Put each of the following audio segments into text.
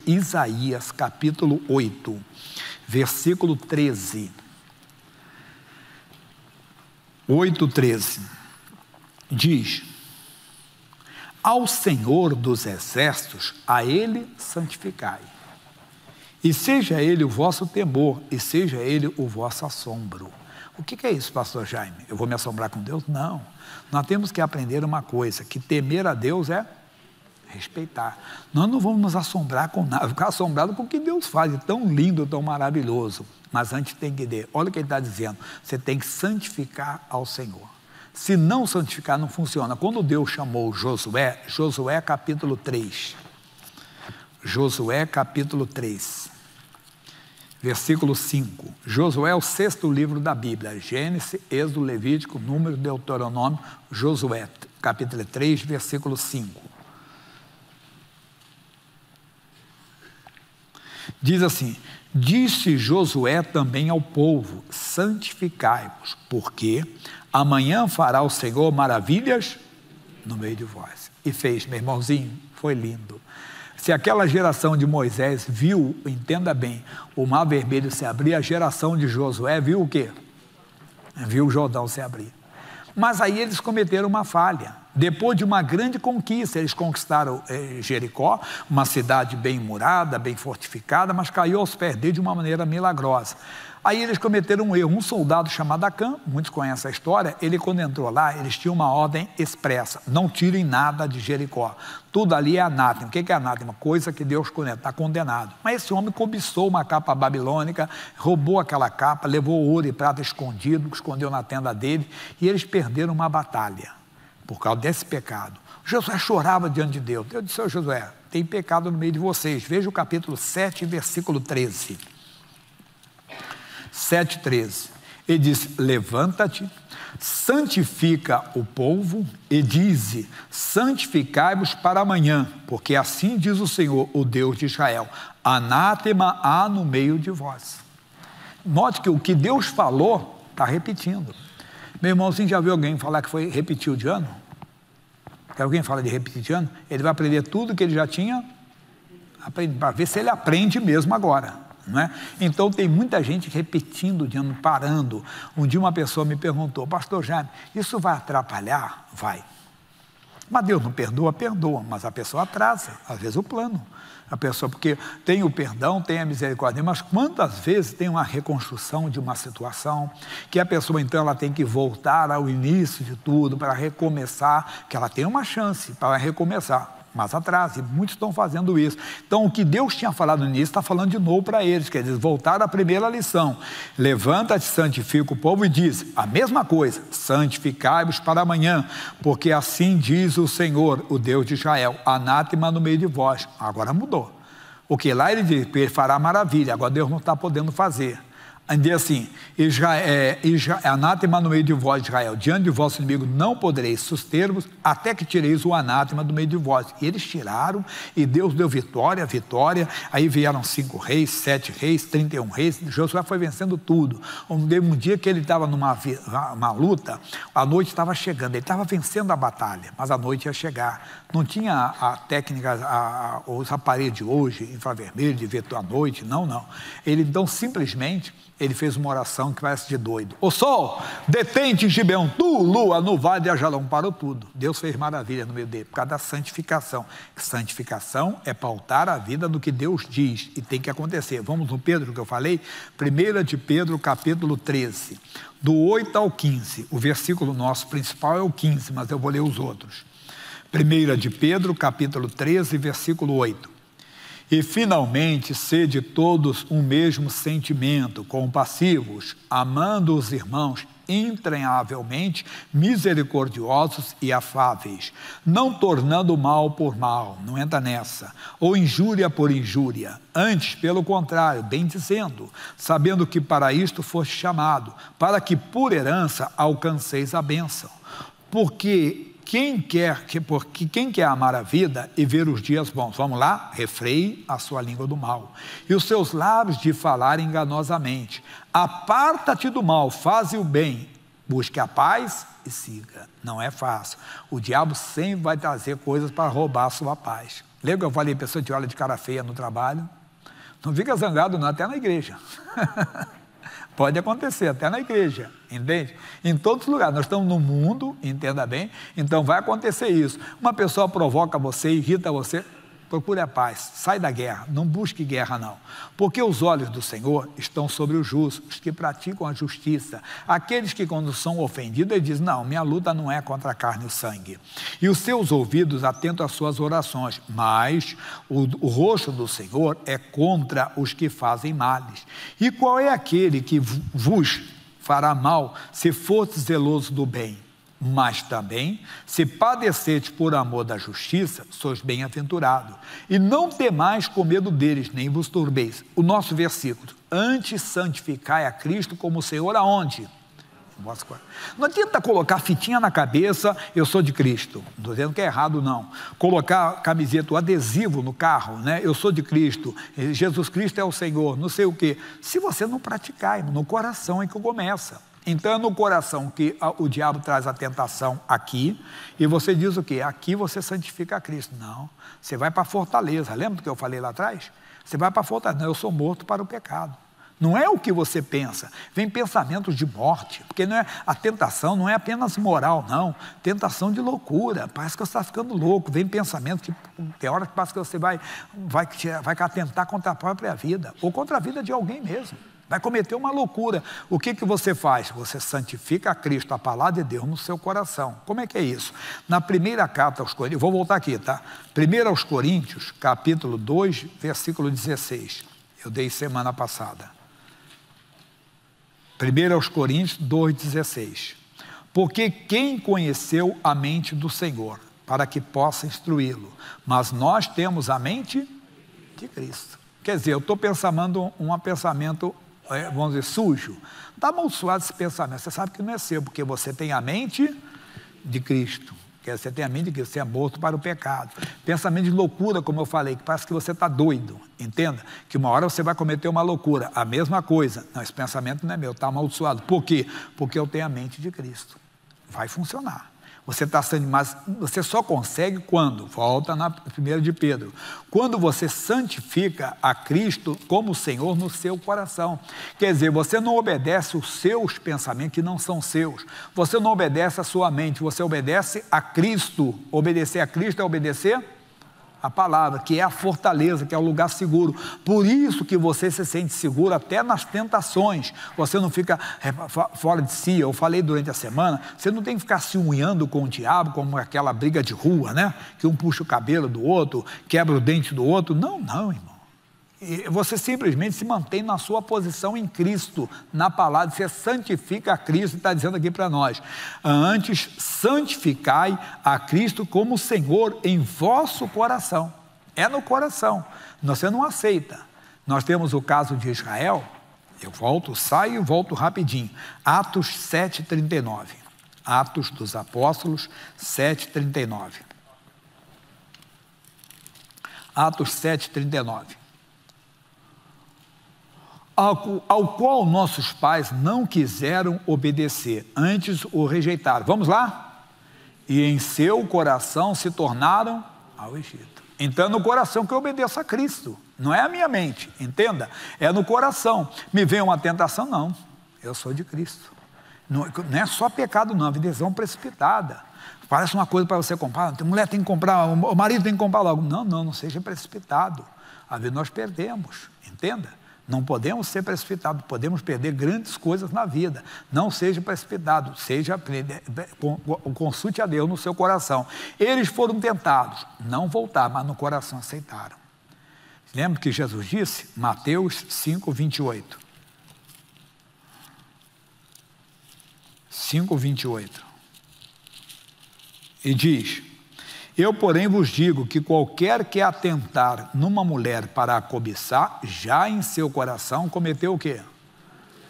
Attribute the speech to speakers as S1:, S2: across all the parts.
S1: Isaías capítulo 8, versículo 13. 8:13 diz: ao Senhor dos exércitos, a Ele santificai, e seja Ele o vosso temor, e seja Ele o vosso assombro. O que é isso, pastor Jaime? Eu vou me assombrar com Deus? Não. Nós temos que aprender uma coisa, que temer a Deus é respeitar. Nós não vamos nos assombrar com nada, ficar assombrado com o que Deus faz, tão lindo, tão maravilhoso. Mas antes tem que ter, olha o que ele está dizendo, você tem que santificar ao Senhor. Se não santificar, não funciona. Quando Deus chamou Josué, Josué capítulo 3, Josué capítulo 3, versículo 5, Josué é o 6º livro da Bíblia, Gênesis, Êxodo, Levítico, Número, Deuteronômio, Josué, capítulo 3, versículo 5. Diz assim: disse Josué também ao povo, santificai-vos, porque amanhã fará o Senhor maravilhas no meio de vós. E fez, meu irmãozinho, foi lindo. Se aquela geração de Moisés viu, entenda bem, o mar vermelho se abrir, a geração de Josué viu o quê? Viu o Jordão se abrir. Mas aí eles cometeram uma falha. Depois de uma grande conquista, eles conquistaram Jericó, uma cidade bem murada, bem fortificada, mas caiu aos pés dele de uma maneira milagrosa. Aí eles cometeram um erro. Um soldado chamado Acã, muitos conhecem a história, ele quando entrou lá, eles tinham uma ordem expressa: não tirem nada de Jericó. Tudo ali é anátema. O que é anátema? Coisa que Deus está condenado. Mas esse homem cobiçou uma capa babilônica, roubou aquela capa, levou ouro e prata escondido, escondeu na tenda dele, e eles perderam uma batalha por causa desse pecado. Josué chorava diante de Deus. Deus disse: Josué, tem pecado no meio de vocês. Veja o capítulo 7, versículo 13. 7:13, ele diz: levanta-te, santifica o povo e dize: santificai-vos para amanhã, porque assim diz o Senhor, o Deus de Israel: anátema há no meio de vós. Note que o que Deus falou, está repetindo. Meu irmãozinho, já viu alguém falar que foi repetir de ano? Se alguém fala de repetir de ano, ele vai aprender tudo que ele já tinha aprendido, para ver se ele aprende mesmo agora. Não é? Então tem muita gente repetindo de ano, parando. Um dia uma pessoa me perguntou: pastor Jaime, isso vai atrapalhar? Vai. Mas Deus não perdoa? Perdoa, mas a pessoa atrasa, às vezes, o plano. A pessoa, porque tem o perdão, tem a misericórdia, mas quantas vezes tem uma reconstrução de uma situação, que a pessoa então ela tem que voltar ao início de tudo, para recomeçar, que ela tem uma chance para recomeçar, mas atrasa, e muitos estão fazendo isso. Então o que Deus tinha falado no início, está falando de novo para eles, quer dizer, voltar à primeira lição: levanta-te, santifica o povo, e diz a mesma coisa: santificai-vos para amanhã, porque assim diz o Senhor, o Deus de Israel: anátema no meio de vós. Agora mudou, o que lá ele diz, ele fará maravilha, agora Deus não está podendo fazer. Diz assim: anátema no meio de vós, Israel, diante de vosso inimigo não podereis suster-vos, até que tireis o anátema do meio de vós. E eles tiraram, e Deus deu vitória, vitória. Aí vieram 5 reis, 7 reis, 31 reis. Josué foi vencendo tudo. Um dia que ele estava numa luta, a noite estava chegando, ele estava vencendo a batalha, mas a noite ia chegar. Não tinha a técnica, os aparelhos de hoje, infravermelho, de ver a noite, não. Ele então simplesmente, ele fez uma oração que parece de doido: o sol, detente em Gibeão, tu, lua, no vale de Ajalão. Parou tudo. Deus fez maravilha no meio dele, por causa da santificação. Santificação é pautar a vida no que Deus diz, e tem que acontecer. Vamos no Pedro que eu falei, 1 de Pedro capítulo 13, do 8 ao 15, o versículo nosso principal é o 15, mas eu vou ler os outros. 1 de Pedro capítulo 13, versículo 8. E finalmente sede todos um mesmo sentimento, compassivos, amando os irmãos, entranhavelmente misericordiosos e afáveis, não tornando mal por mal, não entra nessa, ou injúria por injúria, antes, pelo contrário, bem dizendo, sabendo que para isto foste chamado, para que por herança alcanceis a bênção. Porque quem quer amar a vida e ver os dias bons, vamos lá, refreie a sua língua do mal, e os seus lábios de falar enganosamente. Aparta-te do mal, faze o bem, busque a paz e siga. Não é fácil. O diabo sempre vai trazer coisas para roubar a sua paz. Lembra que eu falei, a pessoa te olha de cara feia no trabalho? Não fica zangado não, até na igreja. Pode acontecer, até na igreja, entende? Em todos os lugares, nós estamos no mundo, entenda bem, então vai acontecer isso. Uma pessoa provoca você, irrita você, procure a paz, sai da guerra, não busque guerra não, porque os olhos do Senhor estão sobre os justos, que praticam a justiça, aqueles que quando são ofendidos, ele diz, não, minha luta não é contra a carne e o sangue, e os seus ouvidos atentam às suas orações, mas o rosto do Senhor é contra os que fazem males. E qual é aquele que vos fará mal, se fosse zeloso do bem? Mas também, se padecerdes por amor da justiça, sois bem-aventurados. E não temais com medo deles, nem vos turbeis. O nosso versículo, antes santificai a Cristo como Senhor aonde? Não adianta colocar fitinha na cabeça, eu sou de Cristo. Não estou dizendo que é errado não. Colocar camiseta, o adesivo no carro, né? Eu sou de Cristo, Jesus Cristo é o Senhor, não sei o quê. Se você não praticar, no coração é que começa. Então é no coração que o diabo traz a tentação aqui, e você diz o quê? Aqui você santifica a Cristo. Não, você vai para a fortaleza, lembra do que eu falei lá atrás? Você vai para a fortaleza, não, eu sou morto para o pecado. Não é o que você pensa, vem pensamentos de morte, porque não é, a tentação não é apenas moral, não, tentação de loucura, parece que você está ficando louco, vem pensamento que tem hora que parece que você vai atentar contra a própria vida, ou contra a vida de alguém mesmo. Vai cometer uma loucura. O que você faz? Você santifica a Cristo, a palavra de Deus, no seu coração. Como é que é isso? Na primeira carta aos Coríntios, vou voltar aqui, tá? 1 aos Coríntios, capítulo 2, versículo 16. Eu dei semana passada. 1 aos Coríntios 2, 16. Porque quem conheceu a mente do Senhor, para que possa instruí-lo? Mas nós temos a mente de Cristo. Quer dizer, eu estou pensando um pensamento, vamos dizer, sujo. Está amaldiçoado esse pensamento, você sabe que não é seu, porque você tem a mente de Cristo. Quer dizer, você tem a mente de Cristo, você é morto para o pecado. Pensamento de loucura, como eu falei, que parece que você está doido, entenda? Que uma hora você vai cometer uma loucura, a mesma coisa. Não, esse pensamento não é meu, está amaldiçoado. Por quê? Porque eu tenho a mente de Cristo. Vai funcionar. Você está sendo, mas você só consegue quando? Volta na primeira de Pedro. Quando você santifica a Cristo como Senhor no seu coração. Quer dizer, você não obedece os seus pensamentos que não são seus. Você não obedece a sua mente, você obedece a Cristo. Obedecer a Cristo é obedecer a palavra, que é a fortaleza, que é o lugar seguro. Por isso que você se sente seguro até nas tentações. Você não fica fora de si. Eu falei durante a semana, você não tem que ficar se unhando com o diabo, como aquela briga de rua, né? Que um puxa o cabelo do outro, quebra o dente do outro. Não, irmão. Você simplesmente se mantém na sua posição em Cristo, na palavra, você santifica a Cristo, está dizendo aqui para nós, antes santificai a Cristo como Senhor em vosso coração, é no coração, você não aceita. Nós temos o caso de Israel, eu saio e volto rapidinho, Atos 7,39, Atos dos Apóstolos 7,39, Atos 7,39, ao qual nossos pais não quiseram obedecer, antes o rejeitaram. Vamos lá? E em seu coração se tornaram ao Egito. Então é no coração que eu obedeço a Cristo, não é a minha mente, entenda? É no coração. Me vem uma tentação? Não, eu sou de Cristo. Não é só pecado não, a visão precipitada. Parece uma coisa para você comprar, a mulher tem que comprar, o marido tem que comprar logo. Não seja precipitado. Às vezes nós perdemos, entenda? Não podemos ser precipitados, podemos perder grandes coisas na vida. Não seja precipitado, consulte a Deus no seu coração. Eles foram tentados, não voltaram, mas no coração aceitaram. Lembra que Jesus disse? Mateus 5:28. 5:28. E diz: eu, porém, vos digo que qualquer que atentar numa mulher para a cobiçar, já em seu coração cometeu o quê?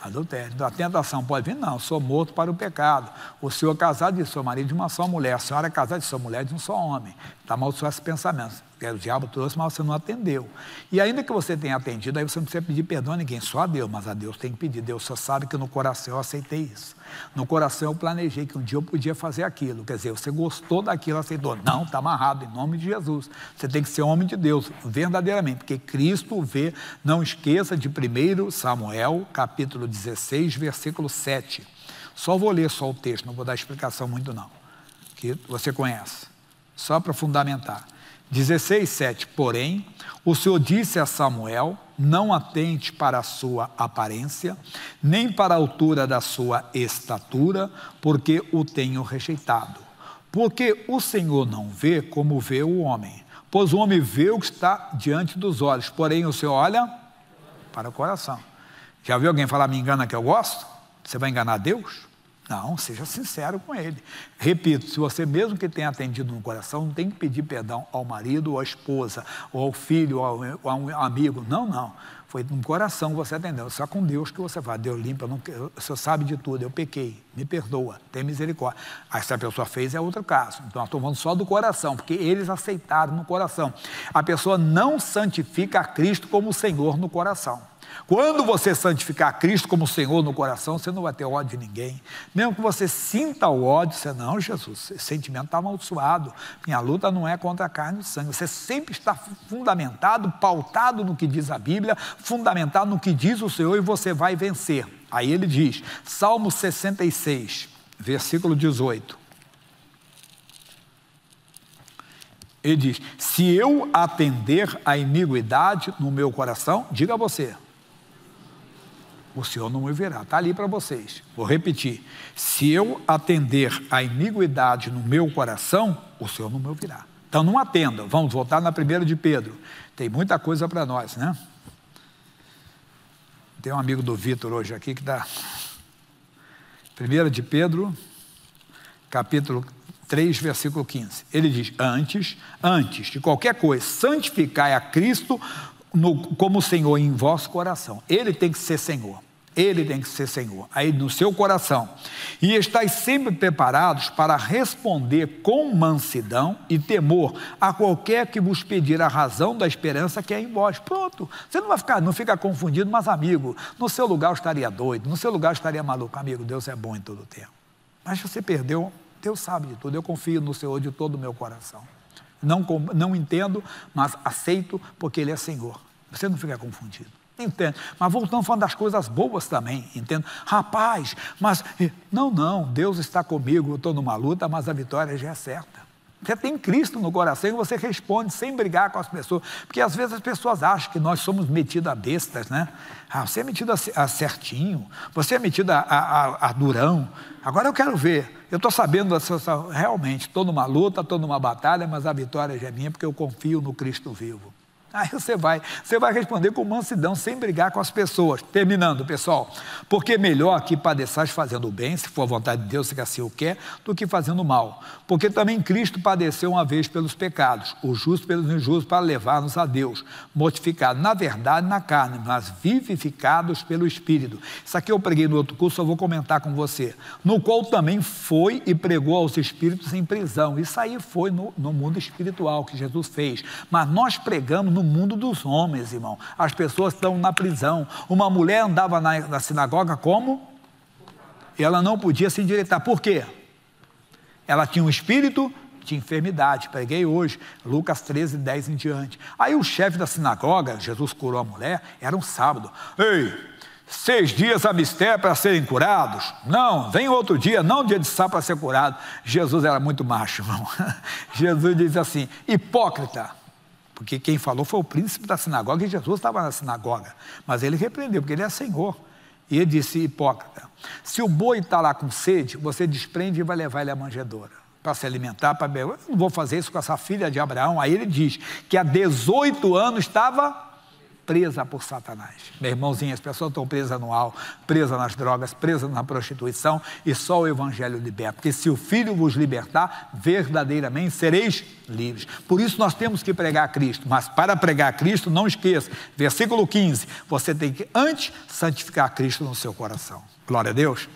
S1: Adultério. Então, a tentação pode vir? Não, sou morto para o pecado. O senhor é casado de seu marido de uma só mulher, a senhora é casada de sua mulher de um só homem. Está amaldiçoado esse pensamento. O diabo trouxe, mas você não atendeu. E ainda que você tenha atendido, aí você não precisa pedir perdão a ninguém, só a Deus, mas a Deus tem que pedir. Deus só sabe que no coração eu aceitei isso. No coração eu planejei que um dia eu podia fazer aquilo. Quer dizer, você gostou daquilo, aceitou. Não, está amarrado, em nome de Jesus. Você tem que ser homem de Deus, verdadeiramente, porque Cristo vê. Não esqueça de 1 Samuel, capítulo 16, versículo 7. Só vou ler só o texto, não vou dar explicação muito não, que você conhece. Só para fundamentar. 16:7, porém, o Senhor disse a Samuel, não atente para a sua aparência, nem para a altura da sua estatura, porque o tenho rejeitado. Porque o Senhor não vê como vê o homem, pois o homem vê o que está diante dos olhos, porém o Senhor olha para o coração. Já viu alguém falar, me engana que eu gosto? Você vai enganar Deus? Não, seja sincero com ele. Repito, se você mesmo que tenha atendido no coração, não tem que pedir perdão ao marido ou à esposa, ou ao filho, ou a um amigo. Não, não. Foi no coração que você atendeu. Só com Deus que você faz. Deus limpa, o Senhor sabe de tudo, eu pequei, me perdoa, tem misericórdia. Aí se a pessoa fez, é outro caso. Então nós estamos falando só do coração, porque eles aceitaram no coração. A pessoa não santifica a Cristo como Senhor no coração. Quando você santificar Cristo como Senhor no coração, você não vai ter ódio de ninguém. Mesmo que você sinta o ódio, você não, Jesus, esse sentimento está amaldiçoado. Minha luta não é contra a carne e o sangue. Você sempre está fundamentado, pautado no que diz a Bíblia, fundamentado no que diz o Senhor, e você vai vencer. Aí ele diz, Salmo 66, versículo 18. Ele diz, se eu atender a iniquidade no meu coração, diga a você, o Senhor não me verá. Está ali para vocês. Vou repetir. Se eu atender a iniquidade no meu coração, o Senhor não me ouvirá. Então não atenda. Vamos voltar na 1 de Pedro. Tem muita coisa para nós, né? Tem um amigo do Vitor hoje aqui que dá. 1 de Pedro, capítulo 3, versículo 15. Ele diz, antes de qualquer coisa, santificai a Cristo como Senhor em vosso coração. Ele tem que ser Senhor. Ele tem que ser Senhor. Aí no seu coração. E estáis sempre preparados para responder com mansidão e temor a qualquer que vos pedir a razão da esperança que é em vós. Pronto. Você não fica confundido, mas amigo, no seu lugar eu estaria doido, no seu lugar eu estaria maluco. Amigo, Deus é bom em todo o tempo. Mas você perdeu, Deus sabe de tudo. Eu confio no Senhor de todo o meu coração. Não entendo, mas aceito porque Ele é Senhor. Você não fica confundido. Entende? Mas voltando falando das coisas boas também, entende? Rapaz, mas não, Deus está comigo, eu estou numa luta, mas a vitória já é certa. Você tem Cristo no coração e você responde sem brigar com as pessoas, porque às vezes as pessoas acham que nós somos metidos a bestas, né? Você é metido a certinho, você é metido a durão. Agora eu quero ver, eu estou sabendo, realmente, estou numa luta, estou numa batalha, mas a vitória já é minha, porque eu confio no Cristo vivo. Aí você vai responder com mansidão, sem brigar com as pessoas. Terminando, pessoal, porque melhor que padeçais fazendo o bem, se for a vontade de Deus, se assim o quer, do que fazendo o mal. Porque também Cristo padeceu uma vez pelos pecados, o justo pelos injustos, para levar-nos a Deus, mortificados na verdade na carne, mas vivificados pelo Espírito. Isso aqui eu preguei no outro curso, eu vou comentar com você. No qual também foi e pregou aos espíritos em prisão. Isso aí foi no mundo espiritual que Jesus fez. Mas nós pregamos no mundo dos homens, irmão. As pessoas estão na prisão. Uma mulher andava na sinagoga como? Ela não podia se endireitar. Por quê? Ela tinha um espírito de enfermidade. Preguei hoje, Lucas 13, 10 em diante. Aí o chefe da sinagoga, Jesus curou a mulher, era um sábado. Ei, 6 dias a mistério para serem curados? Não, vem outro dia, não dia de sábado para ser curado. Jesus era muito macho, irmão. Jesus diz assim, hipócrita. Porque quem falou foi o príncipe da sinagoga, e Jesus estava na sinagoga. Mas ele repreendeu, porque ele é Senhor. E ele disse, hipócrita, se o boi está lá com sede, você desprende e vai levar ele à manjedoura, para se alimentar, para beber. Eu não vou fazer isso com essa filha de Abraão. Aí ele diz que há 18 anos estava presa por Satanás. Meu irmãozinho, as pessoas estão presas no álcool, presas nas drogas, presas na prostituição, e só o Evangelho liberta. Porque se o Filho vos libertar, verdadeiramente sereis livres. Por isso nós temos que pregar Cristo. Mas para pregar Cristo, não esqueça, versículo 15, você tem que antes santificar Cristo no seu coração. Glória a Deus.